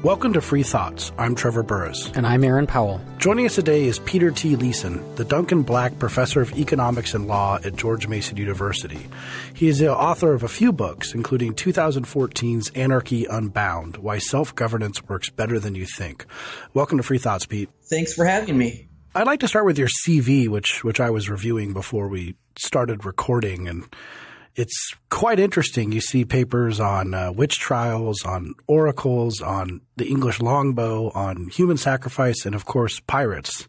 Welcome to Free Thoughts. I'm Trevor Burrus. And I'm Aaron Powell. Joining us today is Peter T. Leeson, the Duncan Black Professor of Economics and Law at George Mason University. He is the author of a few books, including 2014's Anarchy Unbound, Why Self-Governance Works Better Than You Think. Welcome to Free Thoughts, Pete. Thanks for having me. I'd like to start with your CV, which I was reviewing before we started recording, and it's quite interesting. You see papers on witch trials, on oracles, on the English longbow, on human sacrifice, and, of course, pirates.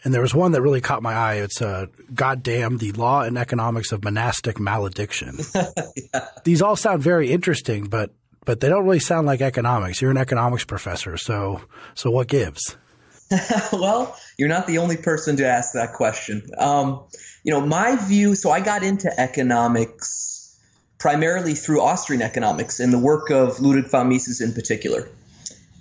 And there was one that really caught my eye. It's Goddamn, the Law and Economics of Monastic Malediction. Yeah. These all sound very interesting, but they don't really sound like economics. You're an economics professor, so what gives? Well, you're not the only person to ask that question. My view, so I got into economics primarily through Austrian economics and the work of Ludwig von Mises in particular.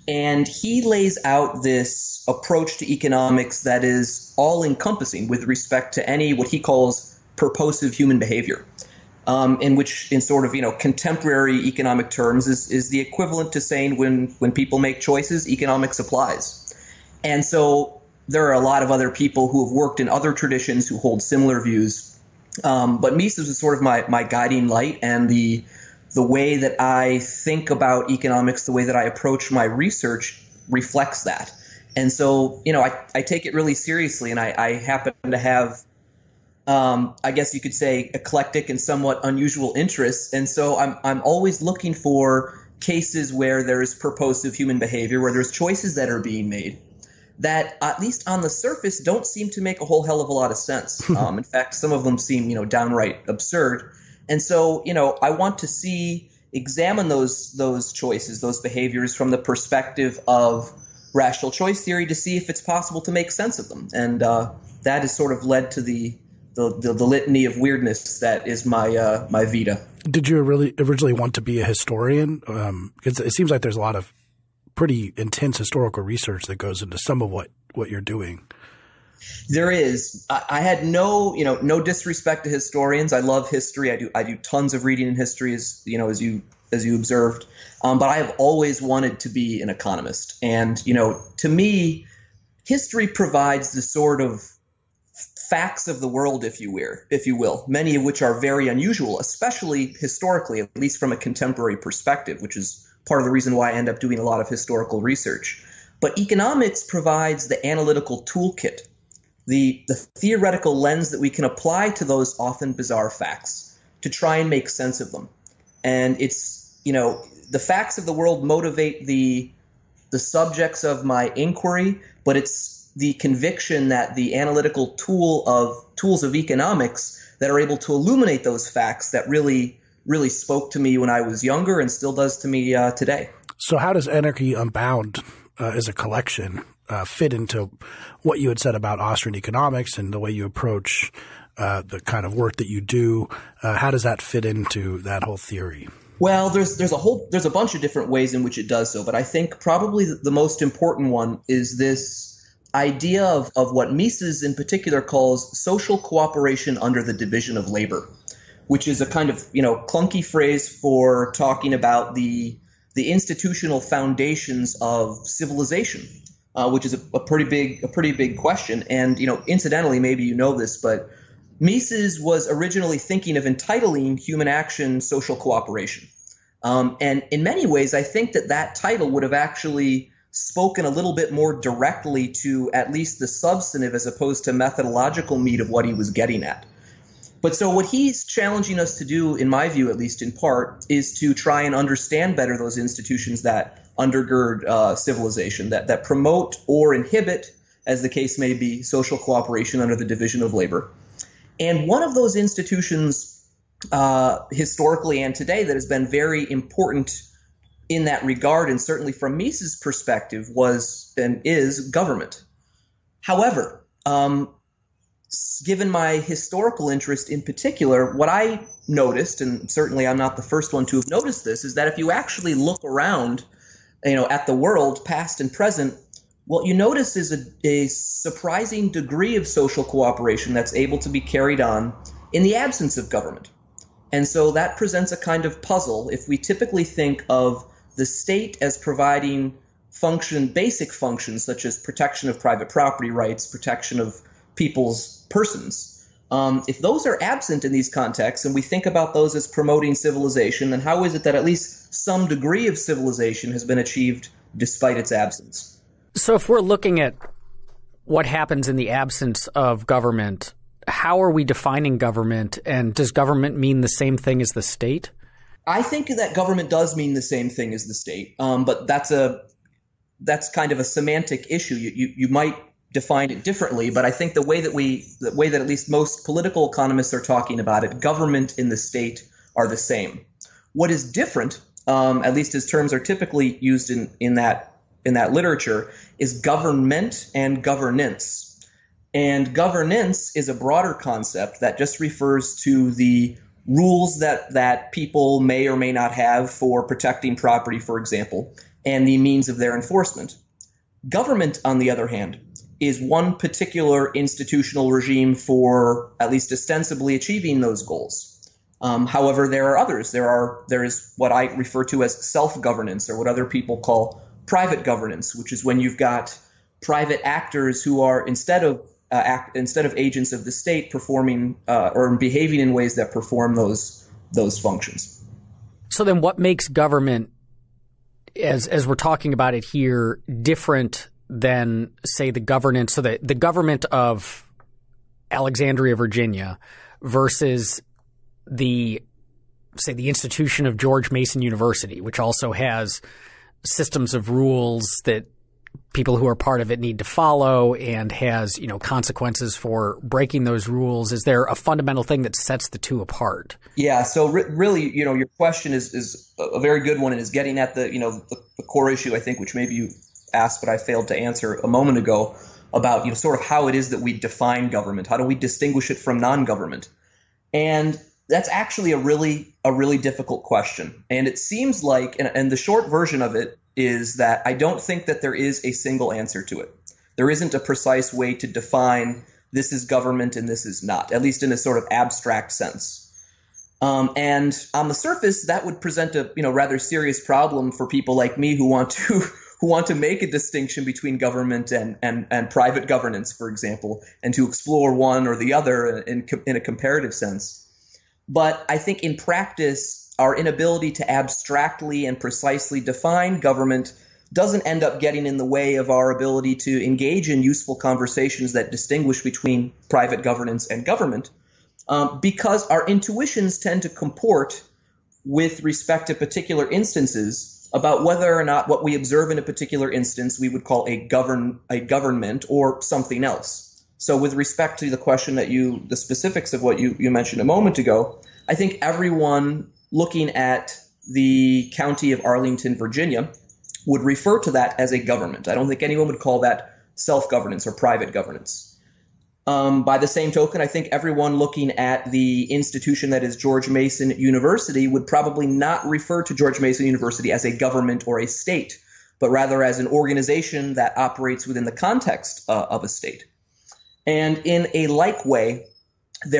And he lays out this approach to economics that is all-encompassing with respect to any what he calls purposive human behavior, in which in sort of, contemporary economic terms is the equivalent to saying when people make choices, economics applies. And so there are a lot of other people who have worked in other traditions who hold similar views. But Mises is sort of my guiding light, and the way that I think about economics, the way that I approach my research reflects that. And so, I take it really seriously, and I happen to have, I guess you could say, eclectic and somewhat unusual interests. And so I'm always looking for cases where there is purposive human behavior, where there's choices that are being made that, at least on the surface, don't seem to make a whole hell of a lot of sense. In fact, some of them seem, downright absurd. And so, I want to examine those choices, those behaviors from the perspective of rational choice theory to see if it's possible to make sense of them. And that has sort of led to the litany of weirdness that is my vita. Did you really originally want to be a historian? Because it seems like there's a lot of pretty intense historical research that goes into some of what you're doing. There is. I had no disrespect to historians. I love history. I do tons of reading in history, as you observed. But I have always wanted to be an economist. And, to me, history provides the sort of facts of the world, if you will, many of which are very unusual, especially historically, at least from a contemporary perspective, which is part of the reason why I end up doing a lot of historical research. But economics provides the analytical toolkit, the theoretical lens that we can apply to those often bizarre facts to try and make sense of them. And it's, the facts of the world motivate the subjects of my inquiry, but it's the conviction that the analytical tools of economics that are able to illuminate those facts that really spoke to me when I was younger and still does to me today. So how does Anarchy Unbound as a collection fit into what you had said about Austrian economics and the way you approach the kind of work that you do? How does that fit into that whole theory? Well, there's a bunch of different ways in which it does so, but I think probably the most important one is this idea of what Mises in particular calls social cooperation under the division of labor, which is a kind of, clunky phrase for talking about the institutional foundations of civilization, which is a pretty big question. And, incidentally, maybe you know this, but Mises was originally thinking of entitling human action social cooperation. And in many ways, I think that title would have actually spoken a little bit more directly to at least the substantive as opposed to methodological meat of what he was getting at. But so what he's challenging us to do, in my view, at least in part, is to try and understand better those institutions that undergird civilization, that promote or inhibit, as the case may be, social cooperation under the division of labor. And one of those institutions historically and today that has been very important in that regard, and certainly from Mises' perspective, was and is government. However, given my historical interest in particular, what I noticed, and certainly I'm not the first one to have noticed this, is that if you actually look around, at the world, past and present, what you notice is a surprising degree of social cooperation that's able to be carried on in the absence of government. And so that presents a kind of puzzle. If we typically think of the state as providing basic functions such as protection of private property rights, protection of people's persons. If those are absent in these contexts, and we think about those as promoting civilization, then how is it that at least some degree of civilization has been achieved despite its absence? So if we're looking at what happens in the absence of government, how are we defining government, and does government mean the same thing as the state? I think that government does mean the same thing as the state, but that's kind of a semantic issue. You might define it differently, but I think the way that at least most political economists are talking about it, government and the state are the same. What is different, at least as terms are typically used in that literature, is government and governance. And governance is a broader concept that just refers to the rules that people may or may not have for protecting property, for example, and the means of their enforcement. Government, on the other hand, is one particular institutional regime for at least ostensibly achieving those goals. However, there are others. There is what I refer to as self-governance, or what other people call private governance, which is when you've got private actors who are instead of agents of the state performing or behaving in ways that perform those functions. So then, what makes government, as we're talking about it here, different than, say, the governance, so the government of Alexandria, Virginia, versus the institution of George Mason University, which also has systems of rules that people who are part of it need to follow and has, consequences for breaking those rules? Is there a fundamental thing that sets the two apart? Yeah. So really, your question is a very good one, and is getting at the core issue, I think, which maybe you asked, but I failed to answer a moment ago, about sort of how it is that we define government. How do we distinguish it from non-government? And that's actually a really difficult question. And it seems like, and the short version of it is that I don't think that there is a single answer to it. There isn't a precise way to define this is government and this is not, at least in a sort of abstract sense. And on the surface, that would present a rather serious problem for people like me who want to make a distinction between government and private governance, for example, and to explore one or the other in a comparative sense. But I think in practice, our inability to abstractly and precisely define government doesn't end up getting in the way of our ability to engage in useful conversations that distinguish between private governance and government, because our intuitions tend to comport with respect to particular instances about whether or not what we observe in a particular instance we would call a government or something else. So with respect to the question the specifics of what you mentioned a moment ago, I think everyone looking at the county of Arlington, Virginia, would refer to that as a government. I don't think anyone would call that self-governance or private governance. By the same token, I think everyone looking at the institution that is George Mason University would probably not refer to George Mason University as a government or a state, but rather as an organization that operates within the context of a state. And in a like way,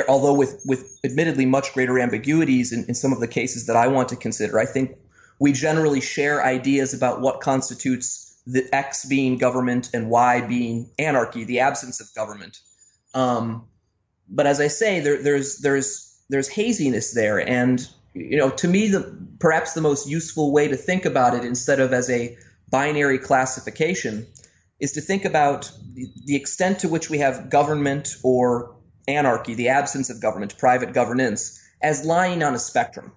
although with admittedly much greater ambiguities in some of the cases that I want to consider, I think we generally share ideas about what constitutes the X being government and Y being anarchy, the absence of government. But as I say, there's haziness there, and to me, perhaps the most useful way to think about it, instead of as a binary classification, is to think about the extent to which we have government or anarchy, the absence of government, private governance, as lying on a spectrum.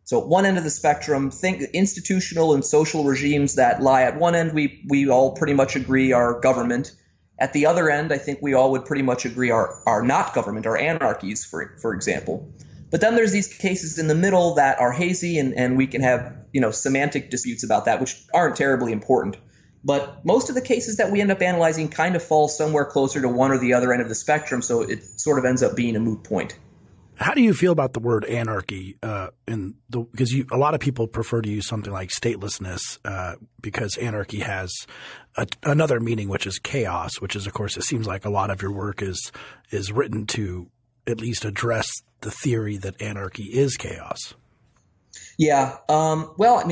So at one end of the spectrum, think institutional and social regimes that lie at one end, we all pretty much agree are government. At the other end, I think we all would pretty much agree are not government, are anarchies, for example. But then there's these cases in the middle that are hazy, and we can have semantic disputes about that, which aren't terribly important. But most of the cases that we end up analyzing kind of fall somewhere closer to one or the other end of the spectrum, so it sort of ends up being a moot point. How do you feel about the word anarchy? Because a lot of people prefer to use something like statelessness because anarchy has another meaning, which is chaos, which is, of course, it seems like a lot of your work is written to at least address the theory that anarchy is chaos. Yeah. Well,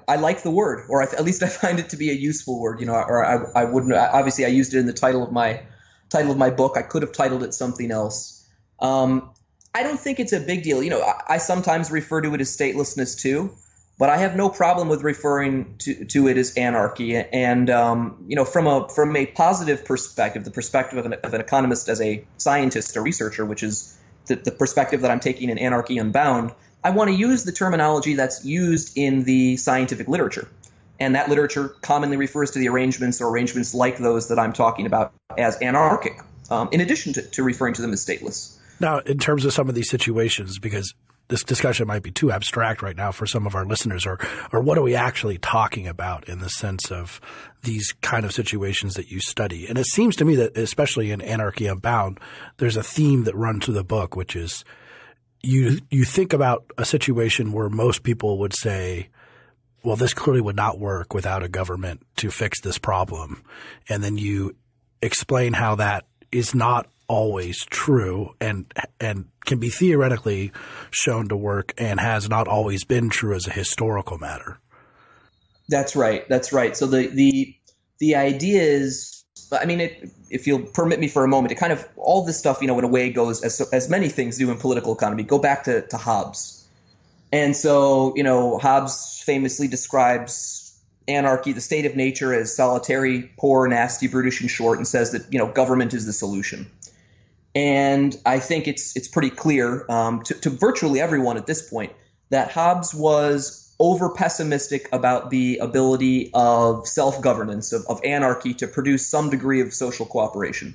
I like the word, or at least I find it to be a useful word. Or I wouldn't. Obviously, I used it in the title of my book. I could have titled it something else. I don't think it's a big deal. I sometimes refer to it as statelessness too, but I have no problem with referring to it as anarchy. And from a positive perspective, the perspective of an economist as a scientist or researcher, which is the perspective that I'm taking in Anarchy Unbound, I want to use the terminology that's used in the scientific literature. And that literature commonly refers to the arrangements or arrangements like those that I'm talking about as anarchic, in addition to referring to them as stateless. Now, in terms of some of these situations, because this discussion might be too abstract right now for some of our listeners, or what are we actually talking about in the sense of these kind of situations that you study? And it seems to me that, especially in Anarchy Unbound, there's a theme that runs through the book, which is you think about a situation where most people would say, well, this clearly would not work without a government to fix this problem. And then you explain how that is not always true and can be theoretically shown to work and has not always been true as a historical matter. That's right. So the idea is, if you'll permit me for a moment, it kind of, all this stuff, in a way goes, as many things do in political economy, go back to Hobbes. And so, Hobbes famously describes anarchy, the state of nature, as solitary, poor, nasty, brutish, and short, and says that, government is the solution. And I think it's pretty clear to virtually everyone at this point that Hobbes was over pessimistic about the ability of self-governance, of anarchy, to produce some degree of social cooperation,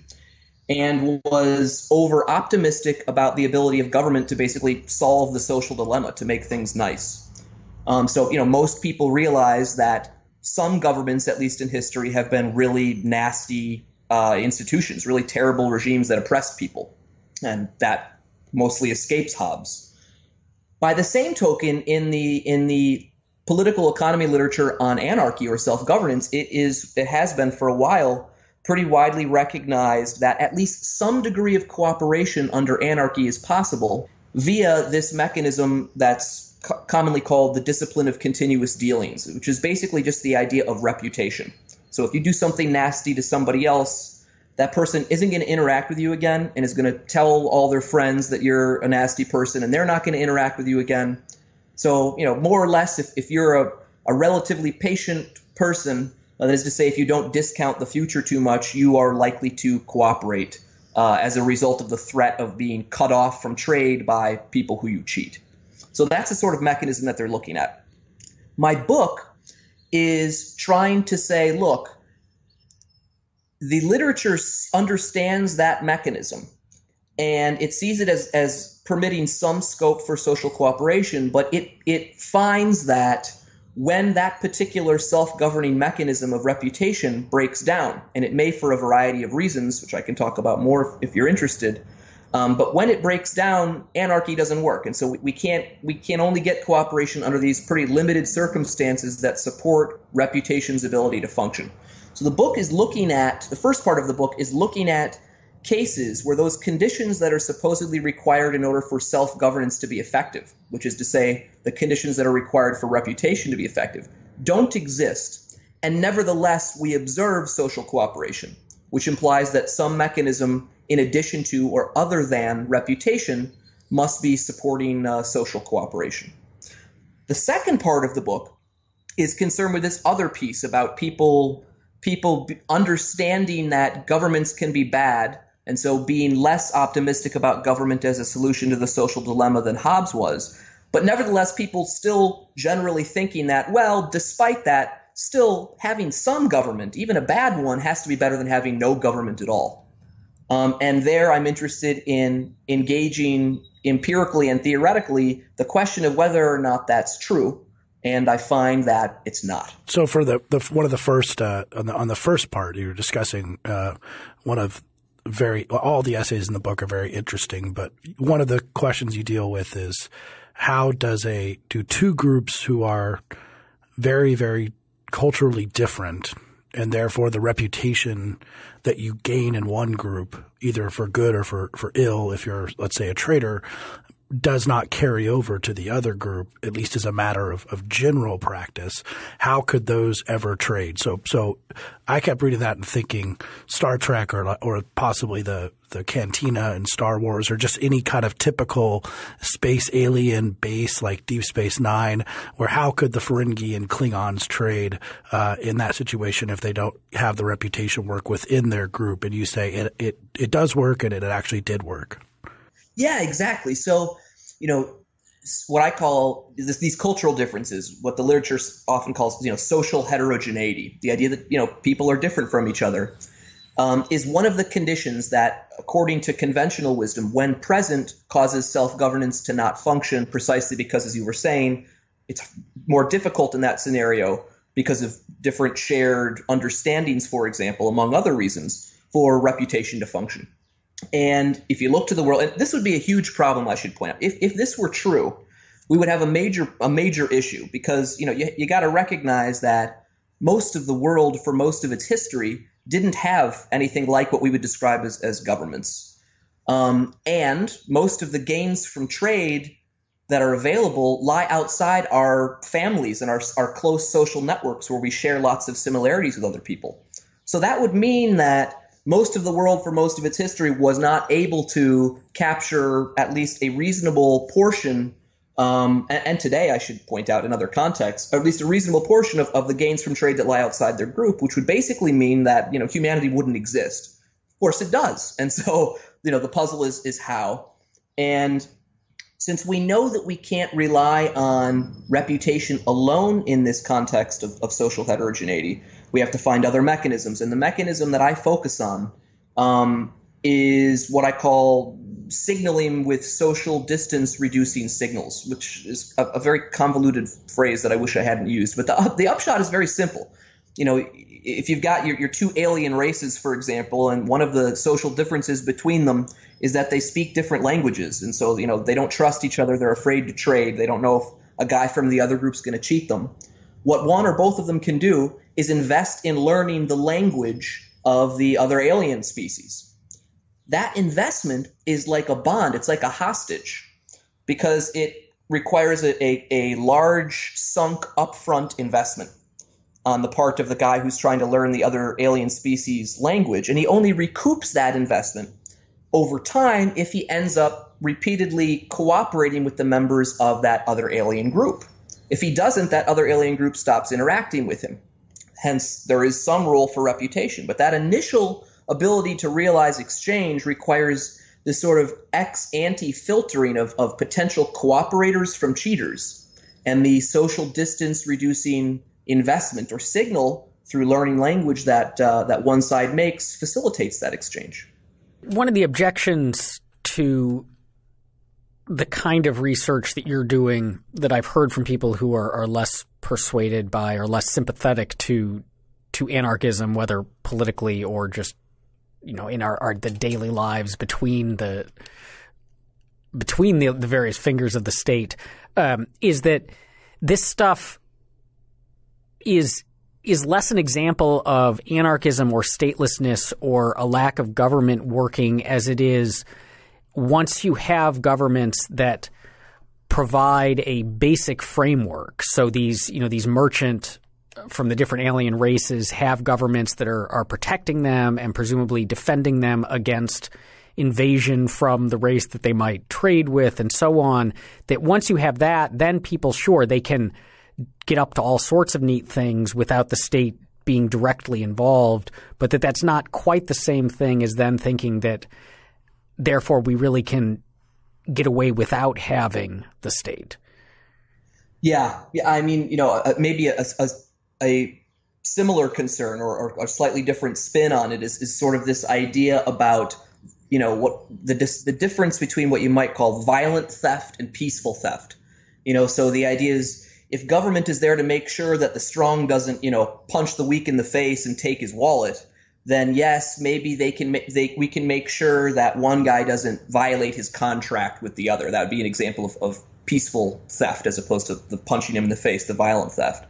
and was over optimistic about the ability of government to basically solve the social dilemma, to make things nice. So most people realize that some governments, at least in history, have been really nasty institutions, really terrible regimes that oppress people, and that mostly escapes Hobbes. By the same token, in the political economy literature on anarchy or self-governance, it has been for a while pretty widely recognized that at least some degree of cooperation under anarchy is possible via this mechanism that's commonly called the discipline of continuous dealings, which is basically just the idea of reputation. So if you do something nasty to somebody else, that person isn't going to interact with you again and is going to tell all their friends that you're a nasty person, and they're not going to interact with you again. So, more or less, if you're a relatively patient person, that is to say, if you don't discount the future too much, you are likely to cooperate as a result of the threat of being cut off from trade by people who you cheat. So that's the sort of mechanism that they're looking at. My book is trying to say, look, the literature understands that mechanism, and it sees it as permitting some scope for social cooperation, but it finds that when that particular self-governing mechanism of reputation breaks down, and it may for a variety of reasons, which I can talk about more if you're interested, but when it breaks down, anarchy doesn't work. And so we can only get cooperation under these pretty limited circumstances that support reputation's ability to function. So the first part of the book is looking at cases where those conditions that are supposedly required in order for self-governance to be effective, which is to say the conditions that are required for reputation to be effective, don't exist. And nevertheless, we observe social cooperation, which implies that some mechanism in addition to or other than reputation must be supporting social cooperation. The second part of the book is concerned with this other piece about people understanding that governments can be bad, and so being less optimistic about government as a solution to the social dilemma than Hobbes was. But nevertheless, people still generally thinking that, well, despite that, still having some government, even a bad one, has to be better than having no government at all. And there I'm interested in engaging empirically and theoretically the question of whether or not that's true. And I find that it's not. So for one of the first on the first part, you were discussing one of all the essays in the book are very interesting, but one of the questions you deal with is how do two groups who are very, very culturally different, and therefore the reputation that you gain in one group, either for good or for ill, if you're, let's say, a traitor, does not carry over to the other group, at least as a matter of general practice, how could those ever trade? So I kept reading that and thinking Star Trek or possibly the Cantina in Star Wars, or just any kind of typical space alien base like Deep Space Nine, where how could the Ferengi and Klingons trade in that situation if they don't have the reputation work within their group? And you say it does work, and it actually did work. Yeah, exactly. So, what I call these cultural differences, what the literature often calls, social heterogeneity, the idea that, people are different from each other, is one of the conditions that, according to conventional wisdom, when present, causes self-governance to not function, precisely because, as you were saying, it's more difficult in that scenario because of different shared understandings, for example, among other reasons, for reputation to function. And if you look to the world, and this would be a huge problem, I should point out. If this were true, we would have a major issue, because you got to recognize that most of the world, for most of its history, didn't have anything like what we would describe as governments. And most of the gains from trade that are available lie outside our families and our close social networks, where we share lots of similarities with other people. So that would mean that most of the world, for most of its history, was not able to capture at least a reasonable portion, and today I should point out in other contexts, or at least a reasonable portion of the gains from trade that lie outside their group, which would basically mean that humanity wouldn't exist. Of course it does. And so the puzzle is how. And since we know that we can't rely on reputation alone in this context of social heterogeneity, we have to find other mechanisms. And the mechanism that I focus on is what I call signaling with social distance reducing signals, which is a very convoluted phrase that I wish I hadn't used. But the upshot is very simple. If you've got your two alien races, for example, and one of the social differences between them is that they speak different languages. And so, they don't trust each other. They're afraid to trade. They don't know if a guy from the other group's going to cheat them. What one or both of them can do is invest in learning the language of the other alien species. That investment is like a bond. It's like a hostage, because it requires a large sunk upfront investment on the part of the guy who's trying to learn the other alien species language. And he only recoups that investment over time if he ends up repeatedly cooperating with the members of that other alien group. If he doesn't, that other alien group stops interacting with him. Hence, there is some role for reputation. But that initial ability to realize exchange requires this sort of ex-ante filtering of potential cooperators from cheaters. And the social distance reducing investment or signal through learning language that one side makes facilitates that exchange. One of the objections to the kind of research that you're doing that I've heard from people who are less persuaded by or less sympathetic to anarchism, whether politically or just in our the daily lives between the various fingers of the state, is that this stuff is less an example of anarchism or statelessness or a lack of government working as it is once you have governments that provide a basic framework. So these merchant from the different alien races have governments that are protecting them and presumably defending them against invasion from the race that they might trade with and so on, that once you have that, then people, sure, they can get up to all sorts of neat things without the state being directly involved, but that's not quite the same thing as then thinking that therefore we really can get away without having the state. Yeah. I mean, maybe a similar concern or a slightly different spin on it is sort of this idea about, what the difference between what you might call violent theft and peaceful theft. So the idea is, if government is there to make sure that the strong doesn't, punch the weak in the face and take his wallet, then yes, maybe we can make sure that one guy doesn't violate his contract with the other. That would be an example of peaceful theft as opposed to the punching him in the face, the violent theft.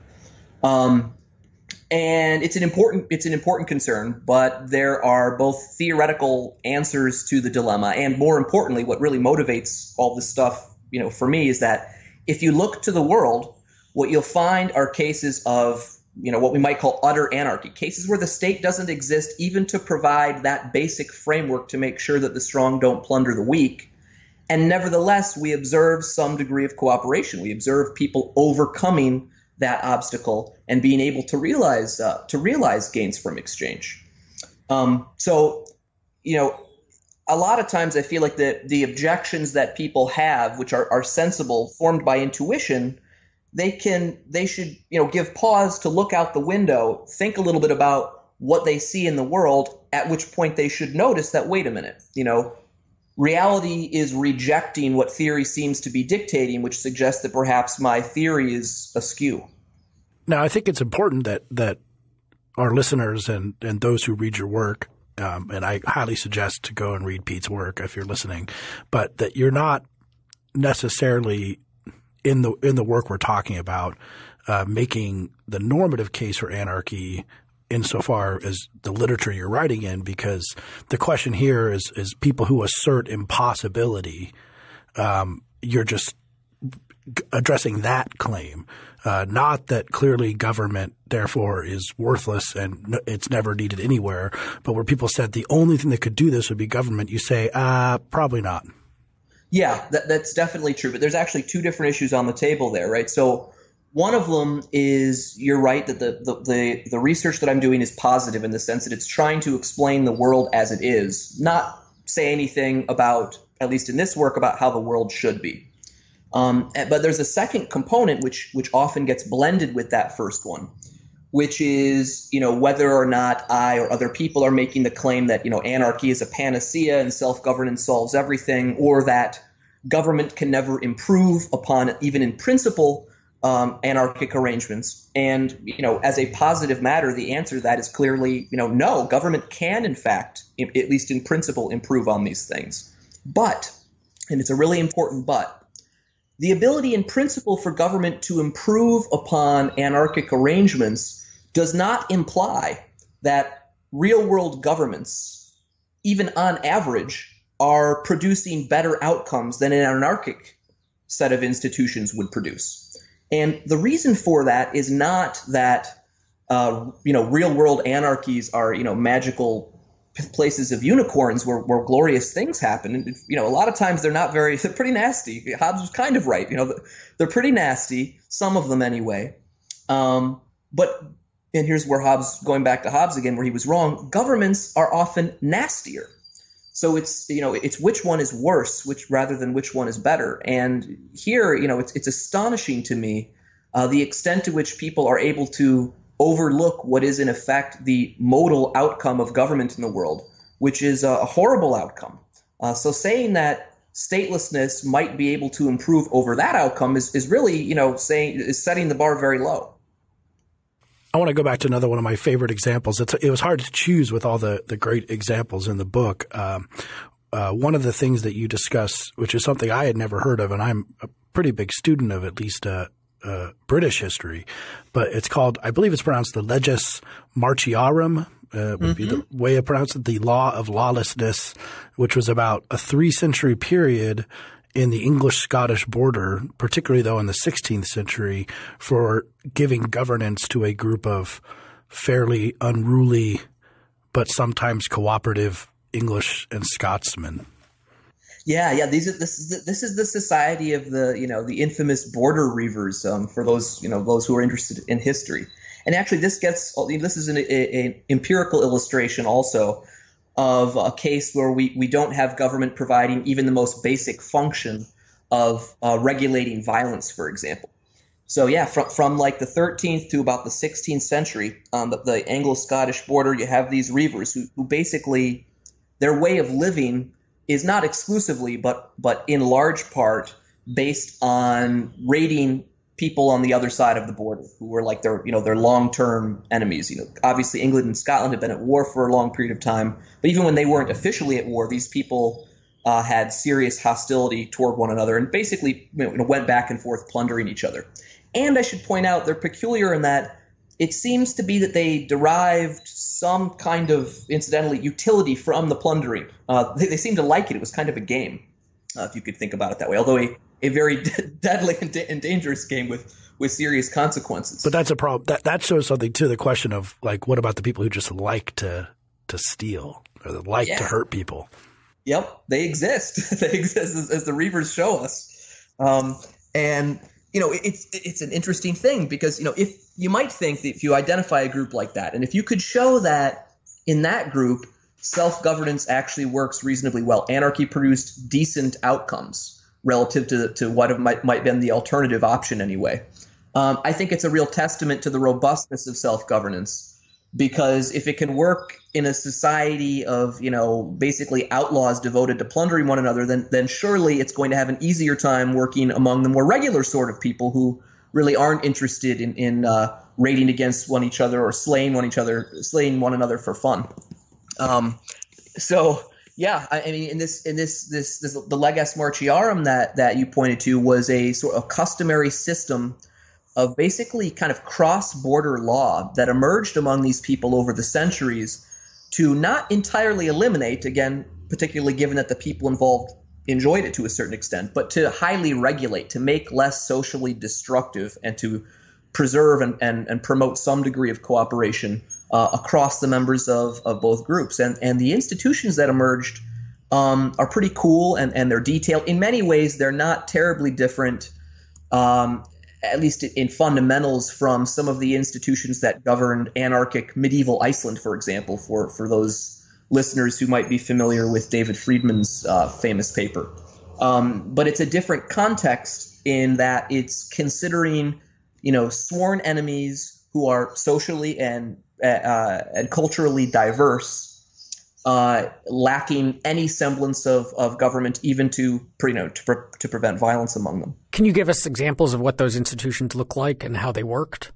And it's an important concern, but there are both theoretical answers to the dilemma, and more importantly, what really motivates all this stuff for me is that if you look to the world, what you'll find are cases of, what we might call utter anarchy, cases where the state doesn't exist even to provide that basic framework to make sure that the strong don't plunder the weak. And nevertheless, we observe some degree of cooperation. We observe people overcoming that obstacle and being able to realize gains from exchange. So, a lot of times I feel like the objections that people have, which are sensible, formed by intuition, they should give pause to look out the window, think a little bit about what they see in the world, at which point they should notice that, wait a minute, reality is rejecting what theory seems to be dictating, which suggests that perhaps my theory is askew. Now, I think it's important that our listeners and those who read your work, and I highly suggest to go and read Pete's work if you're listening, but that you're not necessarily in the work we're talking about making the normative case for anarchy insofar as the literature you're writing in, because the question here is people who assert impossibility. You're just addressing that claim, not that clearly government therefore is worthless and it's never needed anywhere, but where people said the only thing that could do this would be government, you say, probably not. Yeah, that's definitely true. But there's actually two different issues on the table there, right? So one of them is, you're right, that the research that I'm doing is positive in the sense that it's trying to explain the world as it is, not say anything about, at least in this work, about how the world should be. But there's a second component which often gets blended with that first one, which is, whether or not I or other people are making the claim that, anarchy is a panacea and self-governance solves everything, or that government can never improve upon, even in principle, anarchic arrangements. And, as a positive matter, the answer to that is clearly, no, government can, in fact, at least in principle, improve on these things. But, and it's a really important but, the ability in principle for government to improve upon anarchic arrangements does not imply that real-world governments, even on average, are producing better outcomes than an anarchic set of institutions would produce. And the reason for that is not that real-world anarchies are magical places of unicorns where glorious things happen. And, a lot of times they're pretty nasty. Hobbes was kind of right. They're pretty nasty, some of them anyway. But here's where Hobbes, going back to Hobbes again, where he was wrong, governments are often nastier. So it's which one is worse, rather than which one is better. And here, it's astonishing to me the extent to which people are able to overlook what is in effect the modal outcome of government in the world, which is a horrible outcome. So saying that statelessness might be able to improve over that outcome is really, is setting the bar very low. I want to go back to another one of my favorite examples. It was hard to choose with all the great examples in the book. One of the things that you discuss, which is something I had never heard of, and I'm a pretty big student of at least British history, but it's called, I believe it's pronounced the Leges Martiarum, would be the way of pronouncing it, the law of lawlessness, which was about a 3-century period in the English-Scottish border, particularly though in the 16th century, for giving governance to a group of fairly unruly but sometimes cooperative English and Scotsmen. Yeah. This is the society of the infamous border reivers, for those who are interested in history. And actually, this is an empirical illustration also of a case where we don't have government providing even the most basic function of regulating violence, for example. So yeah, from like the 13th to about the 16th century, on the Anglo-Scottish border, you have these reivers who basically, their way of living is not exclusively, but in large part based on raiding people on the other side of the border who were like their long-term enemies. Obviously England and Scotland had been at war for a long period of time, but even when they weren't officially at war, these people had serious hostility toward one another and basically went back and forth plundering each other. And I should point out, they're peculiar in that it seems to be that they derived some kind of, incidentally, utility from the plundering. They seem to like it. It was kind of a game, if you could think about it that way. Although a very deadly and dangerous game with serious consequences. But that's a problem. That shows something too. The question of like, what about the people who just like to steal or that like to hurt people? Yep, they exist. They exist as the Reavers show us. And it's an interesting thing because if you might think that if you identify a group like that, and if you could show that in that group self-governance actually works reasonably well, anarchy produced decent outcomes relative to what might have been the alternative option anyway. I think it's a real testament to the robustness of self-governance, because if it can work in a society of basically outlaws devoted to plundering one another, then surely it's going to have an easier time working among the more regular sort of people who really aren't interested in raiding against each other or slaying one another for fun. So yeah, I mean, in this the Leges Martiarum that you pointed to was a sort of customary system of basically kind of cross-border law that emerged among these people over the centuries to not entirely eliminate, again, particularly given that the people involved enjoyed it to a certain extent, but to highly regulate, to make less socially destructive, and to preserve and promote some degree of cooperation across the members of both groups. And the institutions that emerged are pretty cool, and they're detailed. In many ways, they're not terribly different, at least in fundamentals, from some of the institutions that governed anarchic medieval Iceland, for example, for those listeners who might be familiar with David Friedman's famous paper. But it's a different context in that it's considering, sworn enemies who are socially and culturally diverse, lacking any semblance of government, even to prevent violence among them. Can you give us examples of what those institutions look like and how they worked?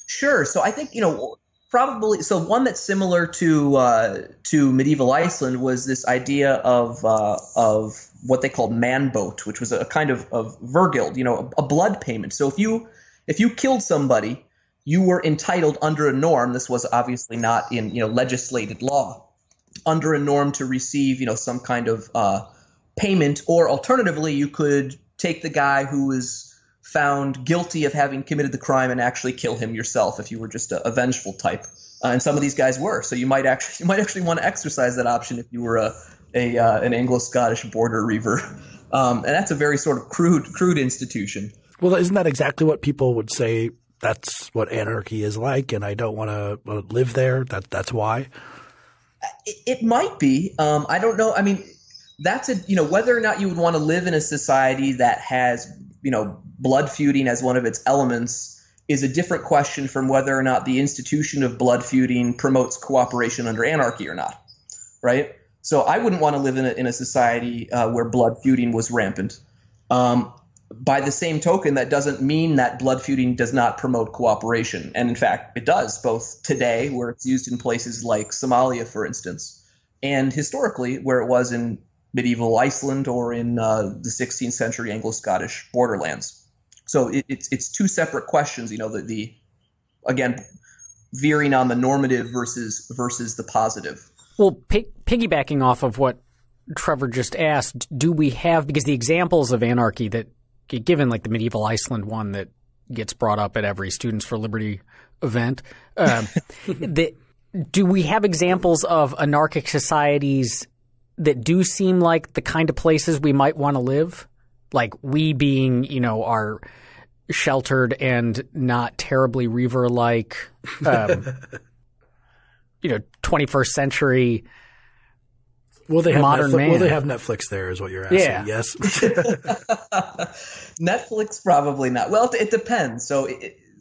Sure. So I think probably one that's similar to medieval Iceland was this idea of what they called manbote, which was a kind of vergild, a blood payment. So if you killed somebody, you were entitled under a norm. This was obviously not in legislated law. Under a norm to receive, some kind of payment, or alternatively, you could take the guy who was found guilty of having committed the crime and actually kill him yourself if you were just a vengeful type. And some of these guys were. So you might actually want to exercise that option if you were an Anglo-Scottish border reaver. And that's a very sort of crude institution. Well, isn't that exactly what people would say? That's what anarchy is like, and I don't want to live there. That's why. It might be. I don't know. I mean, that's whether or not you would want to live in a society that has, blood feuding as one of its elements is a different question from whether or not the institution of blood feuding promotes cooperation under anarchy or not. Right. So I wouldn't want to live in a society where blood feuding was rampant. By the same token, that doesn't mean that blood feuding does not promote cooperation. And in fact, it does, both today, where it's used in places like Somalia, for instance, and historically, where it was in medieval Iceland or in the 16th century Anglo-Scottish borderlands. So it's two separate questions, again, veering on the normative versus the positive. Well, piggybacking off of what Trevor just asked, do we have, because the examples of anarchy that, given like the medieval Iceland one that gets brought up at every Students for Liberty event, do we have examples of anarchic societies that do seem like the kind of places we might want to live? Like we being, are sheltered and not terribly Reaver-like, 21st century Will they have modern Netflix? man. Will they have Netflix there? Is what you're asking? Yeah. Yes. Netflix, probably not. Well, it depends. So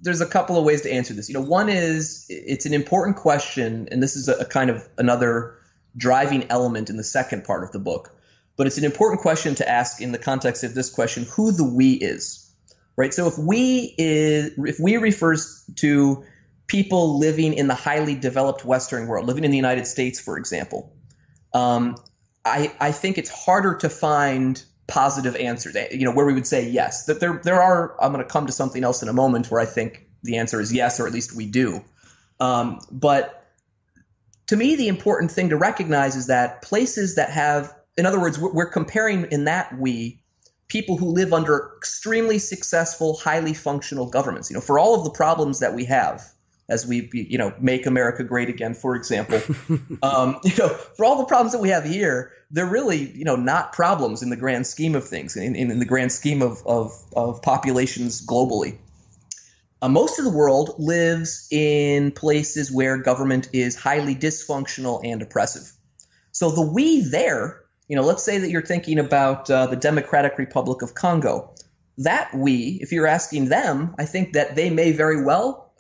there's a couple of ways to answer this. One is it's an important question, and this is a kind of another driving element in the second part of the book. But it's an important question to ask in the context of this question: who the we is, right? So if we refers to people living in the highly developed Western world, living in the United States, for example. I think it's harder to find positive answers, where we would say yes. That there are. I'm going to come to something else in a moment where I think the answer is yes, or at least we do. But to me, the important thing to recognize is that places that have, in other words, we're comparing in that people who live under extremely successful, highly functional governments. For all of the problems that we have, as we, make America great again, for example, for all the problems that we have here, they're really, not problems in the grand scheme of things, in the grand scheme of populations globally. Most of the world lives in places where government is highly dysfunctional and oppressive. So the we there, let's say that you're thinking about the Democratic Republic of Congo. That we, if you're asking them, I think that they may very well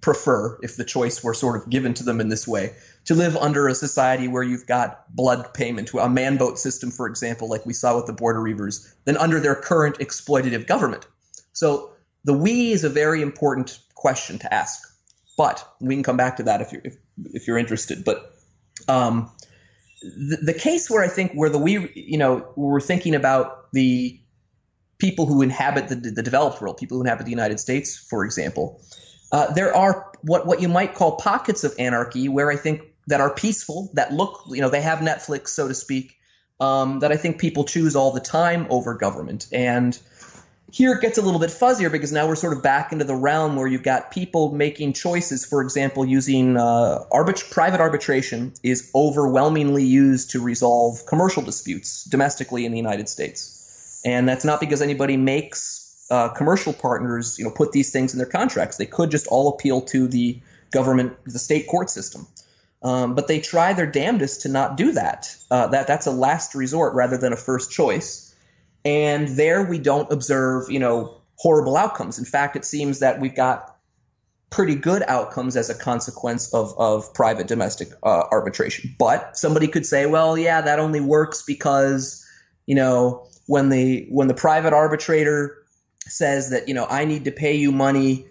prefer, if the choice were sort of given to them in this way, to live under a society where you've got blood payment, a man-boat system, for example, like we saw with the border reavers, than under their current exploitative government. So the we is a very important question to ask, but we can come back to that if you're interested. But the case where I think where the we, we're thinking about the people who inhabit the developed world, people who inhabit the United States, for example, there are what you might call pockets of anarchy where I think that are peaceful, that look, they have Netflix, so to speak, that I think people choose all the time over government. And here it gets a little bit fuzzier because now we're sort of back into the realm where you've got people making choices, for example, using private arbitration is overwhelmingly used to resolve commercial disputes domestically in the United States. And that's not because anybody makes commercial partners, put these things in their contracts. They could just all appeal to the government, the state court system. But they try their damnedest to not do that. That's a last resort rather than a first choice. And there we don't observe, horrible outcomes. In fact, it seems that we've got pretty good outcomes as a consequence of private domestic arbitration. But somebody could say, well, yeah, that only works because, when the private arbitrator says that, I need to pay you money,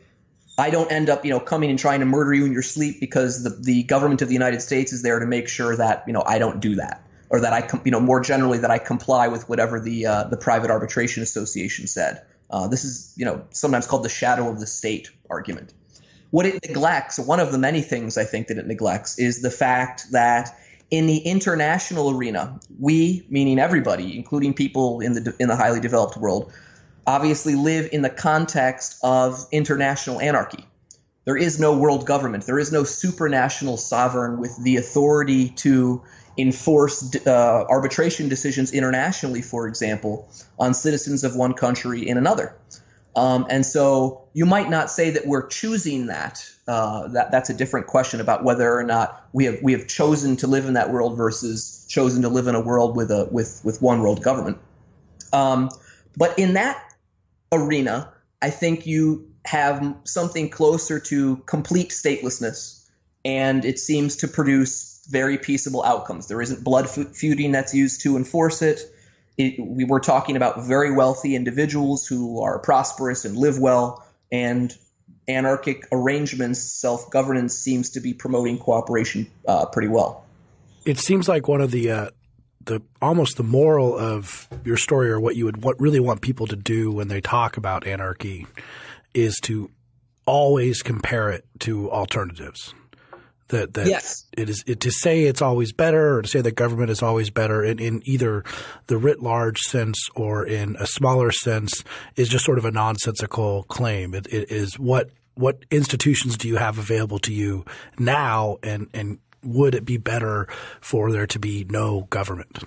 I don't end up, coming and trying to murder you in your sleep because the government of the United States is there to make sure that, I don't do that. Or that I, more generally, that I comply with whatever the private arbitration association said. This is, sometimes called the shadow of the state argument. What it neglects, one of the many things I think that it neglects, is the fact that in the international arena, we, meaning everybody, including people in the highly developed world, obviously live in the context of international anarchy. There is no world government. There is no supranational sovereign with the authority to enforce arbitration decisions internationally, for example, on citizens of one country in another. And so you might not say that we're choosing that. That's a different question about whether or not we have chosen to live in that world versus chosen to live in a world with one world government. But in that arena, I think you have something closer to complete statelessness, and it seems to produce very peaceable outcomes. There isn't blood feuding that's used to enforce it. We were talking about very wealthy individuals who are prosperous and live well, and anarchic arrangements, self-governance seems to be promoting cooperation pretty well. It seems like one of the almost the moral of your story, or what you would really want people to do when they talk about anarchy, is to always compare it to alternatives. That yes. To say it's always better, or to say that government is always better in either the writ large sense or in a smaller sense is just sort of a nonsensical claim. It is what institutions do you have available to you now, and would it be better for there to be no government?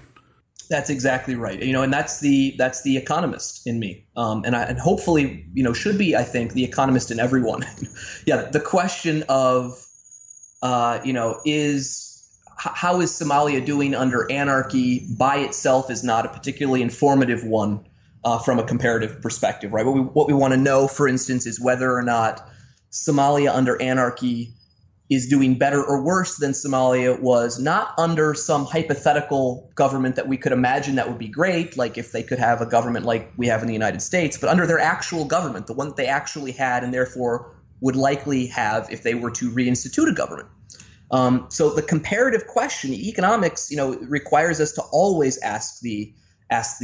That's exactly right. And that's the economist in me, and hopefully should be, I think, the economist in everyone. Yeah, the question of how is Somalia doing under anarchy by itself is not a particularly informative one from a comparative perspective, right? What we want to know, for instance, is whether or not Somalia under anarchy is doing better or worse than Somalia was, not under some hypothetical government that we could imagine that would be great, like if they could have a government like we have in the United States, but under their actual government, the one that they actually had and therefore would likely have if they were to reinstitute a government. So the comparative question, economics, requires us to always ask the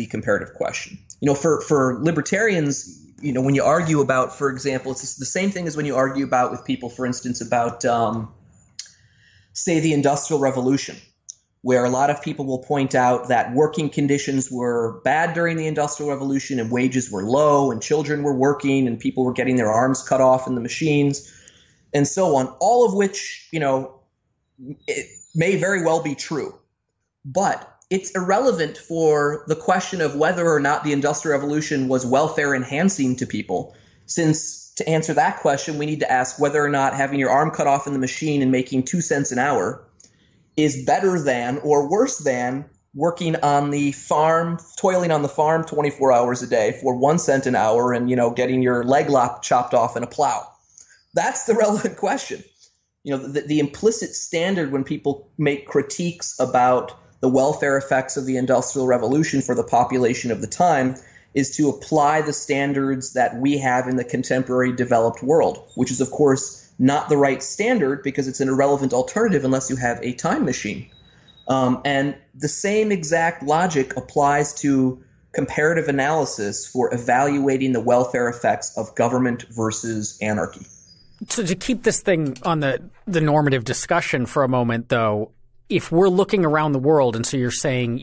comparative question. For libertarians, when you argue about, for example, it's the same thing as when you argue with people, for instance, about, say, the Industrial Revolution. where a lot of people will point out that working conditions were bad during the Industrial Revolution and wages were low and children were working and people were getting their arms cut off in the machines and so on, all of which, it may very well be true. But it's irrelevant for the question of whether or not the Industrial Revolution was welfare enhancing to people, since to answer that question, we need to ask whether or not having your arm cut off in the machine and making 2 cents an hour is better than or worse than working on the farm, toiling on the farm 24 hours a day for 1 cent an hour and, getting your leg lock chopped off in a plow. That's the relevant question. The implicit standard when people make critiques about the welfare effects of the Industrial Revolution for the population of the time is to apply the standards that we have in the contemporary developed world, which is, of course, not the right standard because it's an irrelevant alternative unless you have a time machine. And the same exact logic applies to comparative analysis for evaluating the welfare effects of government versus anarchy. So to keep this thing on the normative discussion for a moment, though, if we're looking around the world, and so you're saying,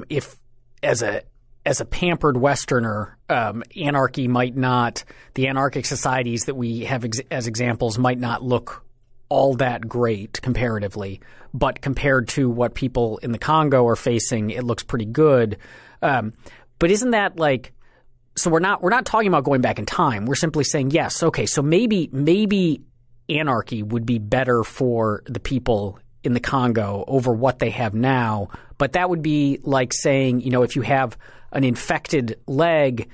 if as a pampered Westerner, anarchy might not, the anarchic societies that we have as examples might not look all that great comparatively, but compared to what people in the Congo are facing, it looks pretty good. But isn't that like, so we're not talking about going back in time. We're simply saying, yes, okay, so maybe anarchy would be better for the people in the Congo over what they have now. But that would be like saying, if you have an infected leg,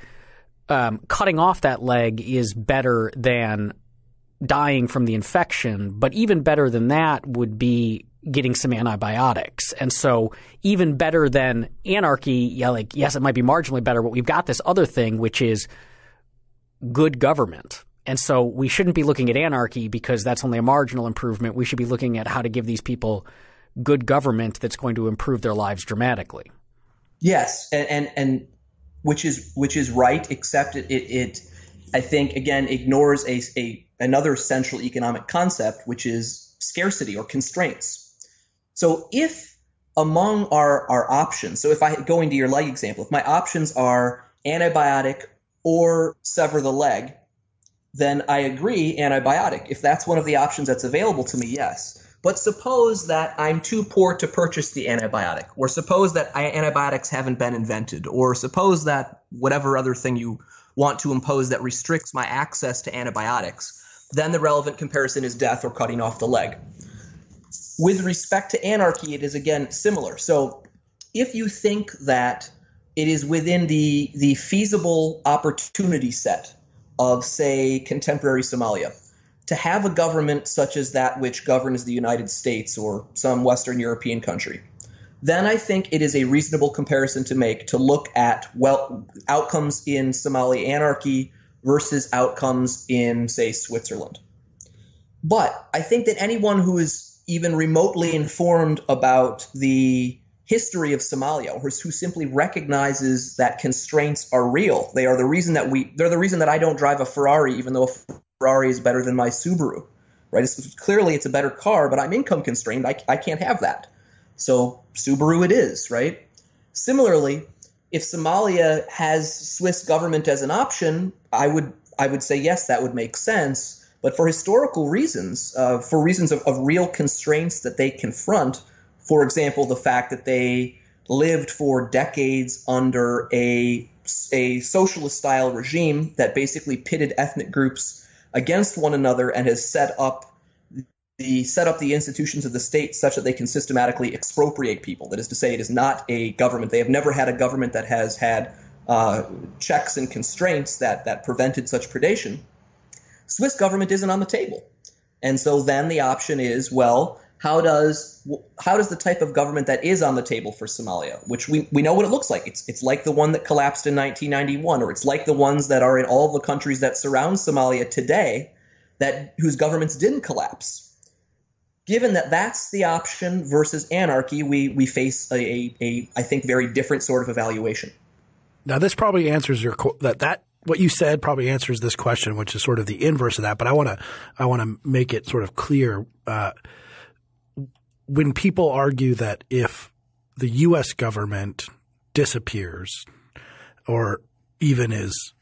cutting off that leg is better than dying from the infection. But even better than that would be getting some antibiotics. And so even better than anarchy, yes, it might be marginally better, but we've got this other thing, which is good government. And so we shouldn't be looking at anarchy because that's only a marginal improvement. We should be looking at how to give these people good government that's going to improve their lives dramatically. Yes, and which is right, except it I think again ignores another central economic concept, which is scarcity or constraints. So if among our options, so if I go into your leg example, if my options are antibiotic or sever the leg, then I agree antibiotic. If that's one of the options that's available to me, yes. But suppose that I'm too poor to purchase the antibiotic, or suppose that antibiotics haven't been invented, or suppose that whatever other thing you want to impose that restricts my access to antibiotics, then the relevant comparison is death or cutting off the leg. With respect to anarchy, it is again similar. So if you think that it is within the feasible opportunity set of, say, contemporary Somalia, to have a government such as that which governs the United States or some Western European country, then I think it is a reasonable comparison to make to look at outcomes in Somali anarchy versus outcomes in, say, Switzerland. But I think that anyone who is even remotely informed about the history of Somalia, or who simply recognizes that constraints are real, they're the reason that I don't drive a Ferrari, even though a Ferrari is better than my Subaru, right? Clearly it's a better car, but I'm income constrained. I can't have that. So Subaru it is, right? Similarly, if Somalia has Swiss government as an option, I would say yes, that would make sense. But for historical reasons, for reasons of real constraints that they confront, for example, the fact that they lived for decades under a socialist-style regime that basically pitted ethnic groups against one another and has set up the institutions of the state such that they can systematically expropriate people. That is to say, it is not a government. They have never had a government that has had checks and constraints that prevented such predation. Swiss government isn't on the table. And so then the option is, well, how does the type of government that is on the table for Somalia, which we know what it looks like. It's like the one that collapsed in 1991, or it's like the ones that are in all the countries that surround Somalia today whose governments didn't collapse. Given that that's the option versus anarchy, we face a I think very different sort of evaluation. Now this probably answers that what you said probably answers this question, which is sort of the inverse of that. But I want to make it sort of clear. when people argue that if the U.S. government disappears or even is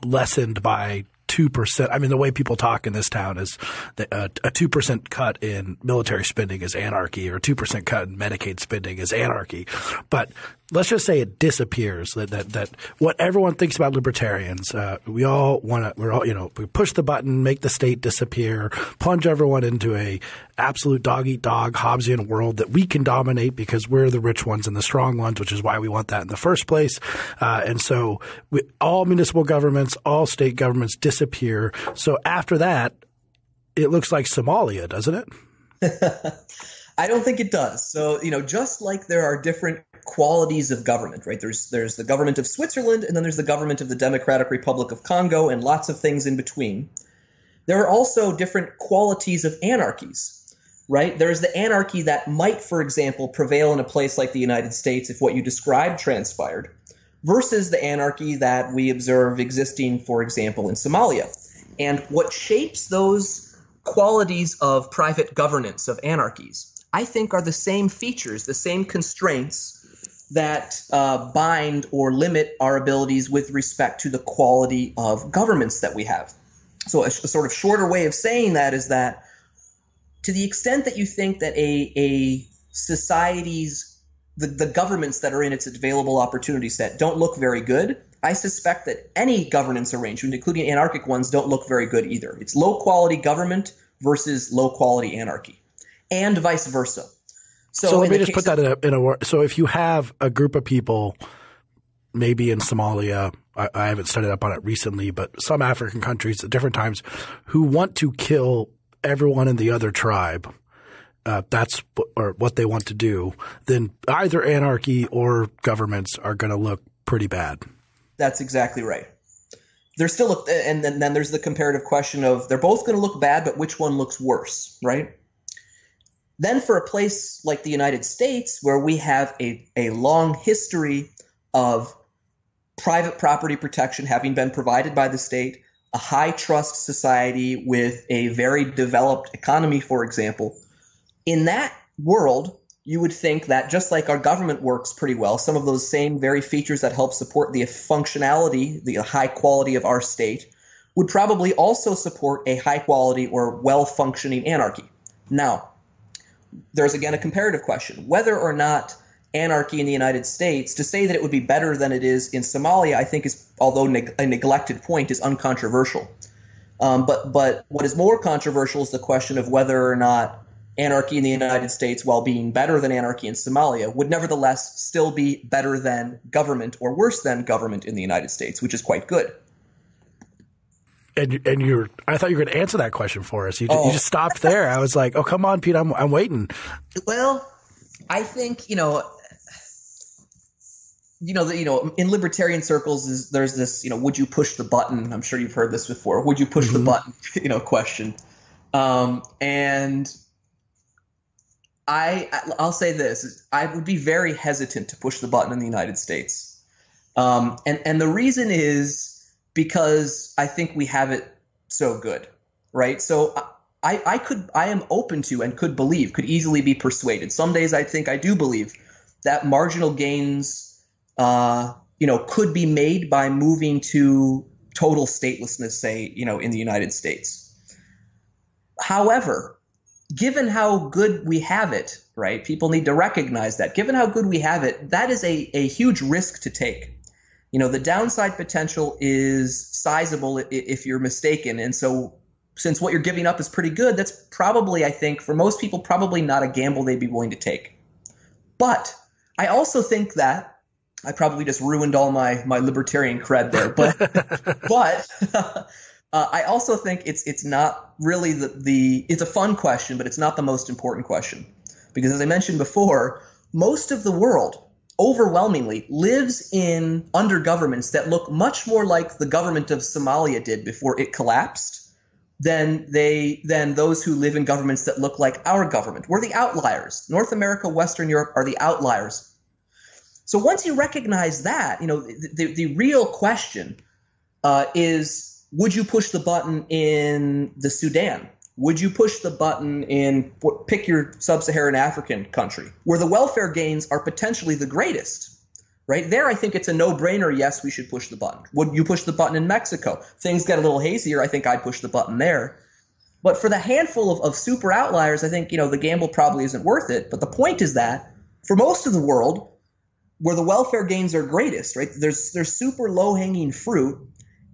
lessened by 2%. I mean, the way people talk in this town is that a 2% cut in military spending is anarchy, or a 2% cut in Medicaid spending is anarchy. But let's just say it disappears. That what everyone thinks about libertarians, we all want to. We push the button, make the state disappear, plunge everyone into a absolute dog eat dog Hobbesian world that we can dominate because we're the rich ones and the strong ones, which is why we want that in the first place. And so all municipal governments, all state governments disappear. So after that, it looks like Somalia, doesn't it? I don't think it does. So, just like there are different qualities of government, right? There's the government of Switzerland, and then there's the government of the Democratic Republic of Congo, and lots of things in between. There are also different qualities of anarchies, right? There's the anarchy that might, for example, prevail in a place like the United States if what you described transpired, versus the anarchy that we observe existing, for example, in Somalia. And what shapes those qualities of private governance, of anarchies, I think are the same features, the same constraints that bind or limit our abilities with respect to the quality of governments that we have. So a sort of shorter way of saying that is that to the extent that you think that a society's the governments that are in its available opportunity set don't look very good, I suspect that any governance arrangement, including anarchic ones, don't look very good either. It's low-quality government versus low-quality anarchy, and vice versa. So let me just put that in a word. So if you have a group of people, maybe in Somalia, I haven't studied up on it recently, but some African countries at different times, who want to kill everyone in the other tribe, that's what they want to do, then either anarchy or governments are going to look pretty bad. That's exactly right. There's still and then there's the comparative question of they're both going to look bad, but which one looks worse, right? Then for a place like the United States, where we have a long history of private property protection having been provided by the state, a high trust society with a very developed economy, for example, in that world, you would think that just like our government works pretty well, some of those same very features that help support the functionality, the high quality of our state, would probably also support a high quality or well-functioning anarchy. Now, there's again a comparative question. Whether or not anarchy in the United States, to say that it would be better than it is in Somalia, I think is, although a neglected point, is uncontroversial. But what is more controversial is the question of whether or not anarchy in the United States, while being better than anarchy in Somalia, would nevertheless still be better than government or worse than government in the United States, which is quite good. And I thought you were going to answer that question for us. You just stopped there. I was like, oh, come on, Pete, I'm waiting. Well, I think, in libertarian circles, there's this, would you push the button? I'm sure you've heard this before. Would you push the button, question. And I'll say this, I would be very hesitant to push the button in the United States. And the reason is because I think we have it so good, right? So I am open to and could easily be persuaded. Some days I think I do believe that marginal gains, could be made by moving to total statelessness, say, in the United States. However, given how good we have it, right, people need to recognize that. Given how good we have it, that is a huge risk to take. The downside potential is sizable if you're mistaken. And so since what you're giving up is pretty good, that's probably, I think, for most people, probably not a gamble they'd be willing to take. But I also think that I probably just ruined all my libertarian cred there. But I also think it's not really it's a fun question, but it's not the most important question. Because as I mentioned before, most of the world overwhelmingly lives under governments that look much more like the government of Somalia did before it collapsed than those who live in governments that look like our government. We're the outliers. North America, Western Europe are the outliers. So once you recognize that, the real question is, would you push the button in the Sudan? Would you push the button in, pick your sub-Saharan African country, where the welfare gains are potentially the greatest? Right there, I think it's a no-brainer. Yes, we should push the button. Would you push the button in Mexico? Things get a little hazier. I think I'd push the button there. But for the handful of super outliers, I think, the gamble probably isn't worth it. But the point is that for most of the world, where the welfare gains are greatest, right? There's super low-hanging fruit,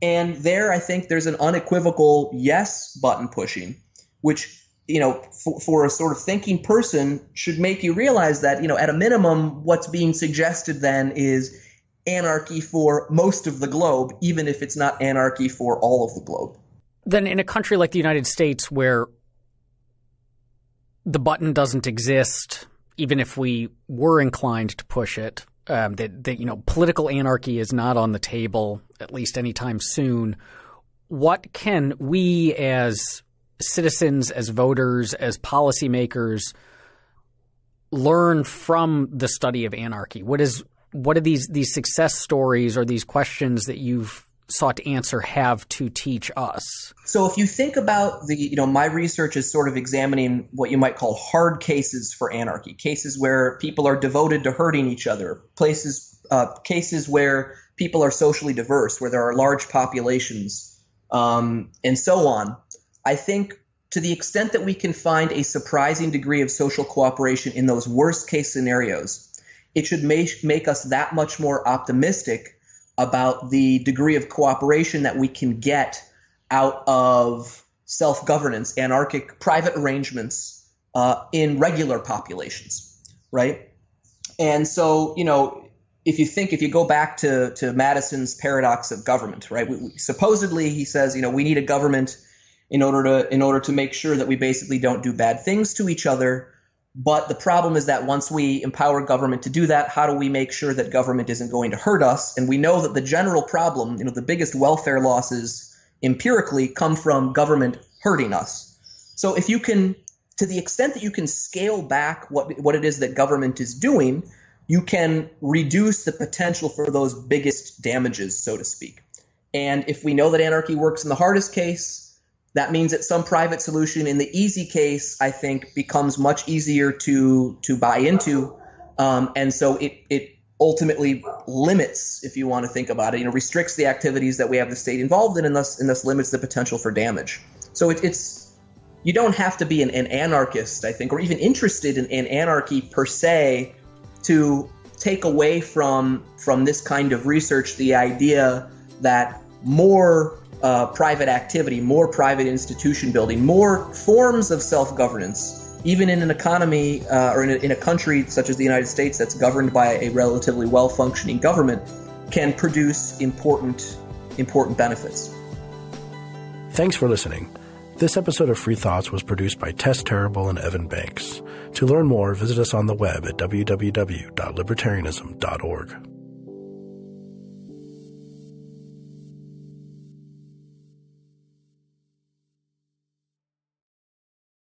and there I think there's an unequivocal yes button pushing, which for a sort of thinking person should make you realize that, at a minimum, what's being suggested then is anarchy for most of the globe, even if it's not anarchy for all of the globe. Then in a country like the United States, where the button doesn't exist, even if we were inclined to push it, that political anarchy is not on the table, at least anytime soon. What can we as citizens, as voters, as policymakers learn from the study of anarchy? What are these success stories or these questions that you've sought to answer have to teach us? So if you think about my research is sort of examining what you might call hard cases for anarchy, cases where people are devoted to hurting each other, cases where people are socially diverse, where there are large populations, and so on. I think to the extent that we can find a surprising degree of social cooperation in those worst case scenarios, it should make us that much more optimistic about the degree of cooperation that we can get out of self-governance, anarchic private arrangements in regular populations, right? And so, if you go back to Madison's paradox of government, right? Supposedly he says, we need a government in order to make sure that we basically don't do bad things to each other. But the problem is that once we empower government to do that, how do we make sure that government isn't going to hurt us? And we know that the general problem, the biggest welfare losses empirically come from government hurting us. So if you can, to the extent that you can scale back what it is that government is doing, you can reduce the potential for those biggest damages, so to speak. And if we know that anarchy works in the hardest case, that means that some private solution in the easy case, I think, becomes much easier to buy into. And so it ultimately limits, if you want to think about it, restricts the activities that we have the state involved in, and thus limits the potential for damage. So it's you don't have to be an anarchist, I think, or even interested in anarchy per se to take away from this kind of research the idea that more private activity, more private institution building, more forms of self-governance, even in an economy or in a country such as the United States that's governed by a relatively well-functioning government, can produce important benefits. Thanks for listening. This episode of Free Thoughts was produced by Tess Terrible and Evan Banks. To learn more, visit us on the web at www.libertarianism.org.